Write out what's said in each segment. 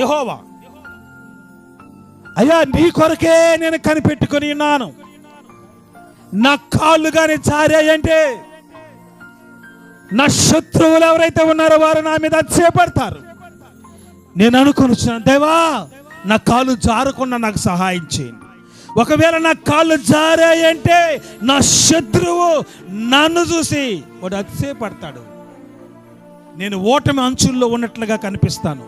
యెహోవా, అయ్యా నీ కొరకే నేను కనిపెట్టుకొని ఉన్నాను. నా కాళ్ళు కానీ జారాయంటే నా శత్రువులు ఎవరైతే ఉన్నారో వారు నా మీద అతిశయపడతారు. నేను అనుకొనిచున్నాను, దేవా నా కాళ్ళు జారకుండా నాకు సహాయం చేయండి. ఒకవేళ నా కాళ్ళు జారాయంటే నా శత్రువు నన్ను చూసి వాడు అతిశయపడతాడు. నేను ఓటమి అంచుల్లో ఉన్నట్లుగా కనిపిస్తాను.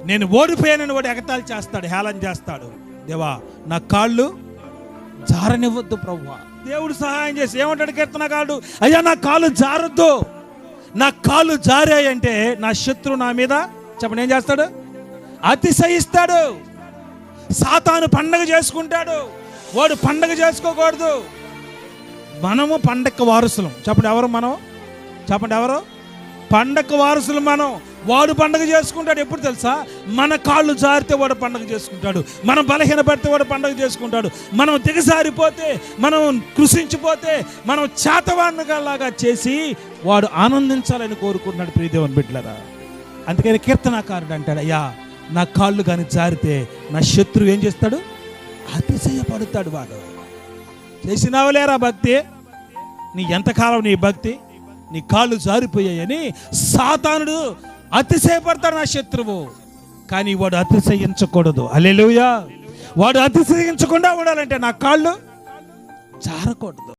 నేను ఓడిపోయానని వాడు ఎగతాళి చేస్తాడు, హేళన చేస్తాడు. దేవా నా కాళ్ళు జారనివ్వద్దు ప్రభువా. దేవుడు సహాయం చేసి ఏమంటాడు కీర్తనకారుడు, అయ్యా నా కాళ్ళు జారొద్దు. నా కాళ్ళు జారాయంటే నా శత్రువు నా మీద చెప్పండి ఏం చేస్తాడు? అతిశయిస్తాడు. సాతాను పండగ చేసుకుంటాడు, వాడు పండగ చేసుకోకూడదు. మనము పండగ వారసులం. చెప్పండి ఎవరు మనం? చెప్పండి ఎవరు? పండగ వారసులు మనం. వాడు పండగ చేసుకుంటాడు ఎప్పుడు తెలుసా? మన కాళ్ళు జారితే వాడు పండగ చేసుకుంటాడు, మనం బలహీనపడితే వాడు పండగ చేసుకుంటాడు, మనం దిగజారిపోతే, మనం కృషించిపోతే, మనం చేతవాళ్ళలాగా చేసి వాడు ఆనందించాలని కోరుకుంటున్నాడు. ప్రియదేవుని బిడ్డలారా, అందుకని కీర్తనాకారుడు అంటాడు, అయ్యా నా కాళ్ళు కానీ జారితే నా శత్రువు ఏం చేస్తాడు? అతిశయపడతాడు. వాడు చేసినావు లేరా భక్తి? నీ ఎంతకాలం నీ భక్తి? నీ కాళ్ళు జారిపోయాయని సాతానుడు అతిశయపడతాడు నా శత్రువు. కానీ వాడు అతిశయించకూడదు. హల్లెలూయా. వాడు అతిశయించకుండా ఉండాలంటే నా కాళ్ళు జారకూడదు.